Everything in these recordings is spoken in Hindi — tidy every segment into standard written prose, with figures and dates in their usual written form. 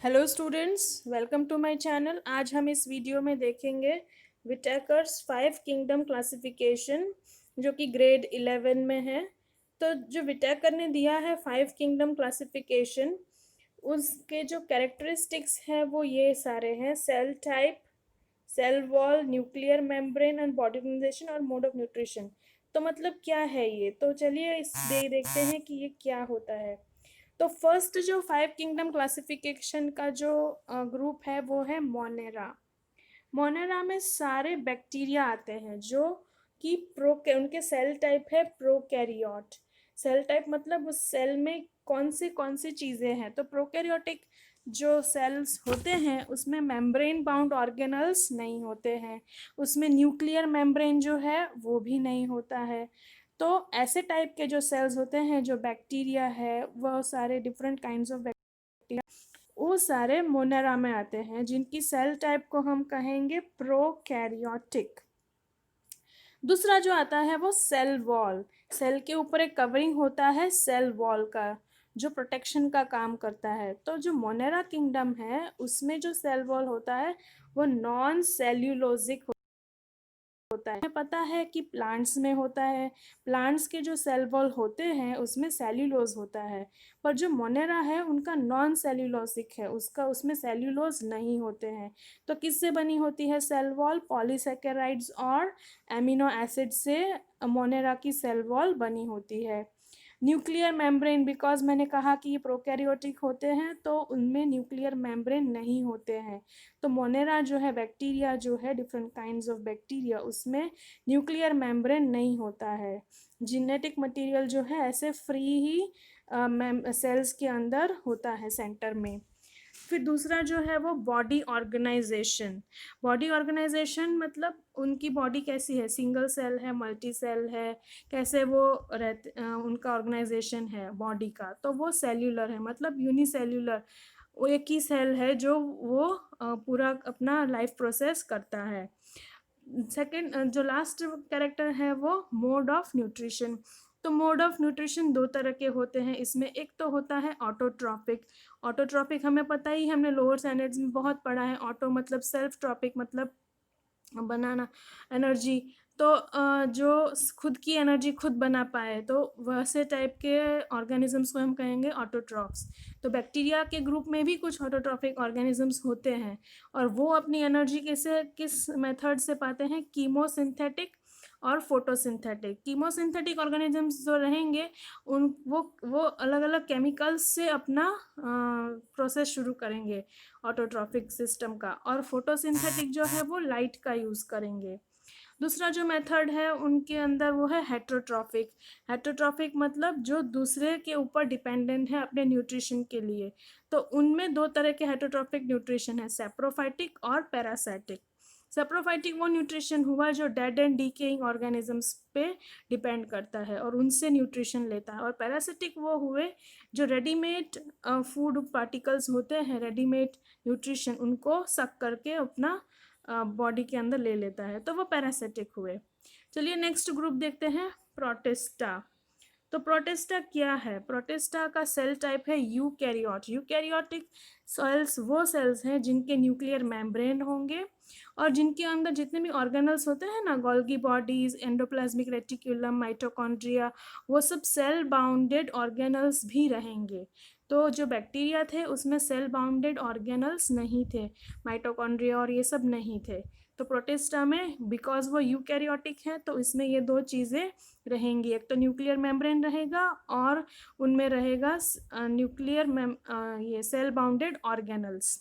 Hello students, welcome to my channel. आज हम इस वीडियो में देखेंगे विटेकर्स 5 किंगडम क्लासिफिकेशन, जो कि ग्रेड 11 में है। तो जो विटेकर ने दिया है 5 किंगडम क्लासिफिकेशन, उसके जो कैरेक्टरिस्टिक्स हैं वो ये सारे हैं: cell type, cell wall, nuclear membrane and body organisation और मोड ऑफ न्यूट्रिशन। तो मतलब क्या है ये? तो चलिए देखते हैं कि ये क्या होता है। तो फर्स्ट जो 5 किंगडम क्लासिफिकेशन का जो ग्रुप है वो है मोनेरा। मोनेरा में सारे बैक्टीरिया आते हैं जो कि उनके सेल टाइप है प्रोकैरियोट। सेल टाइप मतलब उस सेल में कौन सी चीज़ें हैं। तो प्रोकैरियोटिक जो सेल्स होते हैं उसमें मेम्ब्रेन बाउंड ऑर्गेनल्स नहीं होते हैं, उसमें न्यूक्लियर मेम्ब्रेन जो है वो भी नहीं होता है। तो ऐसे टाइप के जो सेल्स होते हैं, जो बैक्टीरिया है, वह सारे डिफरेंट काइंड्स ऑफ बैक्टीरिया वो सारे मोनेरा में आते हैं, जिनकी सेल टाइप को हम कहेंगे प्रोकैरियोटिक। दूसरा जो आता है वो सेल वॉल। सेल के ऊपर एक कवरिंग होता है सेल वॉल का, जो प्रोटेक्शन का काम करता है। तो जो मोनेरा किंगडम है उसमें जो सेल वॉल होता है वो नॉन सेल्यूलोजिक होता है। हमें पता है कि प्लांट्स में होता है, प्लांट्स के जो सेल वॉल होते हैं उसमें सेल्यूलोज होता है, पर जो मोनेरा है उनका नॉन सेल्यूलोसिक है, उसका उसमें सेल्यूलोज नहीं होते हैं। तो किससे बनी होती है सेल वॉल? पॉलीसेकेराइड्स और एमिनो एसिड से मोनेरा की सेल वॉल बनी होती है। न्यूक्लियर मेम्ब्रेन, बिकॉज मैंने कहा कि ये प्रोकैरियोटिक होते हैं तो उनमें न्यूक्लियर मेम्ब्रेन नहीं होते हैं। तो मोनेरा जो है, बैक्टीरिया जो है, डिफरेंट काइंड्स ऑफ बैक्टीरिया, उसमें न्यूक्लियर मेम्ब्रेन नहीं होता है। जेनेटिक मटेरियल जो है ऐसे फ्री ही सेल्स के अंदर होता है सेंटर में। फिर दूसरा जो है वो बॉडी ऑर्गेनाइजेशन। बॉडी ऑर्गेनाइजेशन मतलब उनकी बॉडी कैसी है, सिंगल सेल है, मल्टी सेल है, कैसे वो उनका ऑर्गेनाइजेशन है बॉडी का। तो वो सेल्यूलर है, मतलब यूनिसेल्यूलर, वो एक ही सेल है जो वो पूरा अपना लाइफ प्रोसेस करता है। सेकंड जो लास्ट कैरेक्टर है वो मोड ऑफ न्यूट्रिशन। तो मोड ऑफ न्यूट्रिशन दो तरह के होते हैं इसमें। एक तो होता है ऑटोट्रॉपिक। ऑटोट्रॉपिक हमें पता ही, हमने लोअर स्टैंडर्ड्स में बहुत पढ़ा है। ऑटो मतलब सेल्फ, ट्रॉपिक मतलब बनाना, एनर्जी। तो जो खुद की एनर्जी खुद बना पाए, तो वैसे टाइप के ऑर्गेनिजम्स को हम कहेंगे ऑटोट्रॉफ्स। तो बैक्टीरिया के ग्रुप में भी कुछ ऑटोट्रॉफिक ऑर्गेनिजम्स होते हैं, और वो अपनी एनर्जी किस मेथड से पाते हैं? कीमोसिंथेटिक और फोटोसिंथेटिक। कीमोसिंथेटिक ऑर्गेनिजम्स जो रहेंगे उन वो अलग अलग केमिकल्स से अपना प्रोसेस शुरू करेंगे ऑटोट्रॉफिक सिस्टम का, और फोटोसिंथेटिक जो है वो लाइट का यूज़ करेंगे। दूसरा जो मेथड है उनके अंदर वो है हेट्रोट्रॉफिक। हेट्रोट्रॉफिक मतलब जो दूसरे के ऊपर डिपेंडेंट है अपने न्यूट्रिशन के लिए। तो उनमें दो तरह के हेट्रोट्रॉफिक न्यूट्रिशन है, सेप्रोफाइटिक और पैरासाइटिक। सेप्रोफाइटिक वो न्यूट्रिशन हुआ जो डेड एंड डीकेइंग ऑर्गेनिजम्स पे डिपेंड करता है और उनसे न्यूट्रिशन लेता है। और पैरासिटिक वो हुए जो रेडीमेड फूड पार्टिकल्स होते हैं, रेडीमेड न्यूट्रिशन, उनको सक करके अपना बॉडी के अंदर ले लेता है, तो वो पैरासिटिक हुए। चलिए नेक्स्ट ग्रुप देखते हैं, प्रोटिस्टा। तो प्रोटिस्टा क्या है? प्रोटिस्टा का सेल टाइप है यूकैरियोट। यूकैरियोटिक सेल्स वो सेल्स हैं जिनके न्यूक्लियर मेम्ब्रेन होंगे और जिनके अंदर जितने भी ऑर्गेनल्स होते हैं ना, Golgi bodies, endoplasmic reticulum, mitochondria, वो सब सेल बाउंडेड ऑर्गेनल्स भी रहेंगे। तो जो बैक्टीरिया थे उसमें सेल बाउंडेड ऑर्गेनल्स नहीं थे, माइटोकॉन्ड्रिया और ये सब नहीं थे। तो प्रोटिस्टा में बिकॉज वो यूकैरियोटिक है तो इसमें ये दो चीज़ें रहेंगी, एक तो न्यूक्लियर मेम्ब्रेन रहेगा और उनमें रहेगा ये सेल बाउंडेड ऑर्गेनल्स।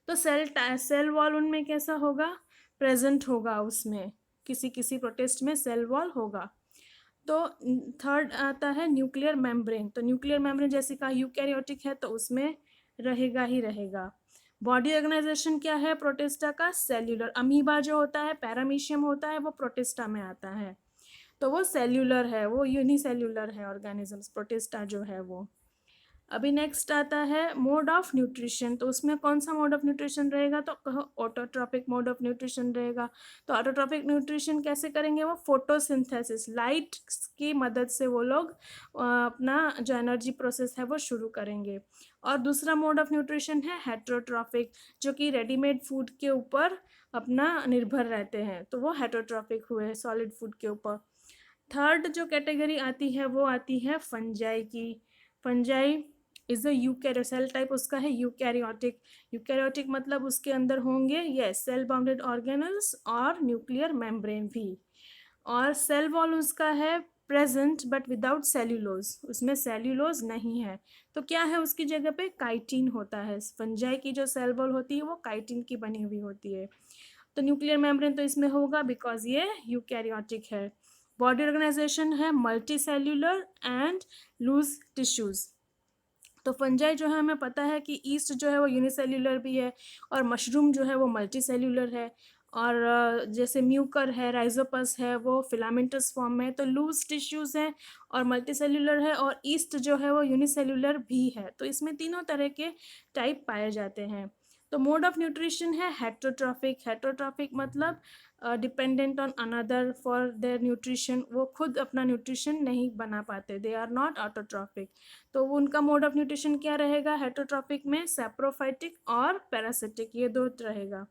तो सेल वॉल उनमें कैसा होगा? प्रेजेंट होगा उसमें, किसी किसी प्रोटिस्ट में सेल वॉल होगा। तो थर्ड आता है न्यूक्लियर मेम्ब्रेन। तो न्यूक्लियर मेम्ब्रेन जैसे कहा यूकैरियोटिक है तो उसमें रहेगा ही रहेगा। बॉडी ऑर्गेनाइजेशन क्या है प्रोटिस्टा का? सेल्यूलर। अमीबा जो होता है, पैरामीशियम होता है, वो प्रोटिस्टा में आता है, तो वो सेल्यूलर है, वो यूनिसेल्यूलर है ऑर्गेनिजम्स, प्रोटिस्टा जो है वो। अभी नेक्स्ट आता है मोड ऑफ न्यूट्रिशन। तो उसमें कौन सा मोड ऑफ न्यूट्रिशन रहेगा, तो कहो ऑटोट्रॉपिक मोड ऑफ न्यूट्रिशन रहेगा। तो ऑटोट्रॉपिक न्यूट्रिशन कैसे करेंगे, वो फोटोसिंथेसिस, लाइट की मदद से वो लोग अपना जो एनर्जी प्रोसेस है वो शुरू करेंगे। और दूसरा मोड ऑफ न्यूट्रिशन है हेटरोट्रॉपिक, जो कि रेडीमेड फूड के ऊपर अपना निर्भर रहते हैं, तो वो हेटरोट्रॉपिक हुए सॉलिड फूड के ऊपर। थर्ड जो कैटेगरी आती है वो आती है फंजाई की। Fungi is a eukaryote, cell type उसका है यूकैरियोटिक। यूकैरियोटिक मतलब उसके अंदर होंगे यस सेल बाउंडेड ऑर्गेनल्स और न्यूक्लियर मेम्ब्रेन भी। और सेल वॉल उसका है प्रेजेंट बट विदाउट सेल्यूलोज, उसमें सेल्यूलोज नहीं है। तो क्या है उसकी जगह पे, काइटिन होता है। फंजाई की जो सेल वॉल होती है वो काइटिन की बनी हुई होती है। तो न्यूक्लियर मेम्ब्रेन तो इसमें होगा बिकॉज ये यूकैरियोटिक है। बॉडी ऑर्गेनाइजेशन है multicellular and loose tissues. तो फंजाई जो है हमें पता है कि ईस्ट जो है वो यूनिसेल्यूलर भी है, और मशरूम जो है वो मल्टी सेल्यूलर है। और जैसे म्यूकर है, राइजोपस है, वो फिलामेंटस फॉर्म में है। तो लूज टिश्यूज है और मल्टी सेल्यूलर है, और ईस्ट जो है वो यूनिसेल्यूलर भी है। तो इसमें तीनों तरह के टाइप पाए जाते हैं। तो मोड ऑफ न्यूट्रिशन है हेटरोट्रॉफिक। हेटरोट्रॉफिक मतलब dependent on another for their nutrition, वो खुद अपना न्यूट्रिशन नहीं बना पाते, दे आर नॉट ऑटोट्रॉफिक। तो उनका मोड ऑफ न्यूट्रिशन क्या रहेगा, हेटरोट्रॉपिक में सैप्रोफाइटिक और पैरासिटिक, ये दो रहेगा।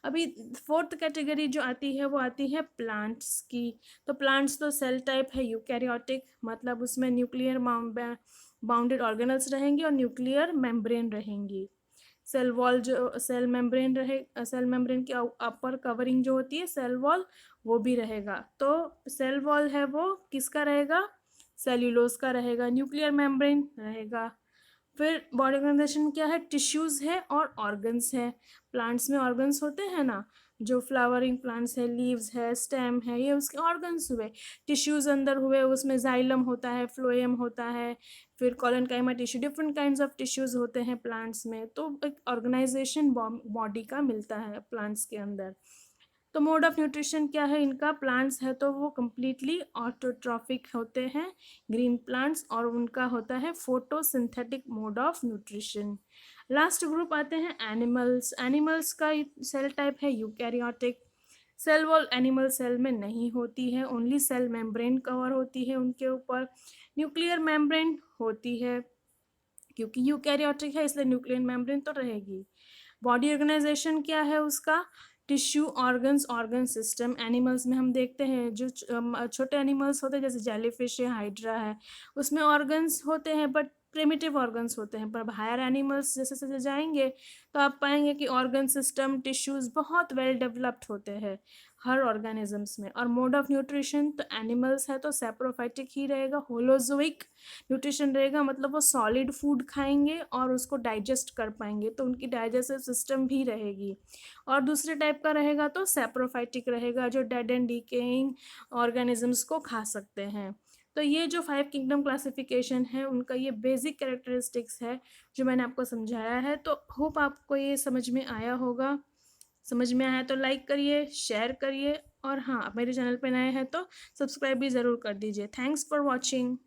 अभी फोर्थ कैटेगरी जो आती है वो आती है प्लांट्स की। तो प्लांट्स तो सेल टाइप है यूकैरियोटिक, मतलब उसमें न्यूक्लियर बाउंडेड ऑर्गेनल्स रहेंगी और न्यूक्लियर मेम्ब्रेन रहेंगी। सेल वॉल जो सेल मेम्ब्रेन रहे, सेल मेम्ब्रेन की अपर कवरिंग जो होती है सेल वॉल, वो भी रहेगा। तो सेल वॉल है वो किसका रहेगा, सेल्यूलोज का रहेगा। न्यूक्लियर मेम्ब्रेन रहेगा। फिर बॉडी ऑर्गेनाइजेशन क्या है, टिश्यूज है और ऑर्गन्स है। प्लांट्स में ऑर्गन्स होते हैं ना, जो फ्लावरिंग प्लांट्स है, लीव्स है, स्टेम है, ये उसके ऑर्गन्स हुए। टिश्यूज अंदर हुए, उसमें जाइलम होता है, फ्लोएम होता है, फिर collenchyma tissue, different kinds of tissues होते हैं प्लांट्स में। तो एक ऑर्गेनाइजेशन बॉडी का मिलता है प्लांट्स के अंदर। तो मोड ऑफ न्यूट्रिशन क्या है इनका, प्लांट्स है तो वो कम्प्लीटली ऑटोट्रॉफिक होते हैं ग्रीन प्लांट्स, और उनका होता है photosynthetic mode of nutrition. Last group आते हैं एनिमल्स। एनिमल्स का सेल टाइप है eukaryotic. Cell wall animal cell में नहीं होती है, ओनली सेल मेम्ब्रेन कवर होती है उनके ऊपर। न्यूक्लियर मेम्ब्रेन होती है, क्योंकि यूकैरियोटिक है इसलिए न्यूक्लियर मेम्ब्रेन तो रहेगी। बॉडी ऑर्गेनाइजेशन क्या है उसका, tissue, organs, organ system. Animals में हम देखते हैं जो छोटे एनिमल्स होते हैं जैसे जेलीफिश है, हाइड्रा है, उसमें ऑर्गन्स होते हैं बट प्रिमिटिव ऑर्गन्स होते हैं। पर हायर एनिमल्स जैसे जैसे जाएंगे तो आप पाएंगे कि ऑर्गन सिस्टम, टिश्यूज बहुत वेल डेवलप्ड होते हैं हर ऑर्गेनिजम्स में। और मोड ऑफ न्यूट्रिशन तो एनिमल्स है तो सैप्रोफाइटिक ही रहेगा, होलोजोइक न्यूट्रिशन रहेगा, मतलब वो सॉलिड फूड खाएंगे और उसको डाइजेस्ट कर पाएंगे, तो उनकी डाइजेस्टिव सिस्टम भी रहेगी। और दूसरे टाइप का रहेगा तो सैप्रोफाइटिक रहेगा, जो डेड एंड डिकेइंग ऑर्गेनिजम्स को खा सकते हैं। तो ये जो 5 किंगडम क्लासिफिकेशन है उनका ये बेसिक कैरेक्टरिस्टिक्स है जो मैंने आपको समझाया है। तो होप आपको ये समझ में आया होगा। समझ में आया तो लाइक करिए, शेयर करिए, और हाँ, आप मेरे चैनल पर नए हैं तो सब्सक्राइब भी ज़रूर कर दीजिए। Thanks for watching.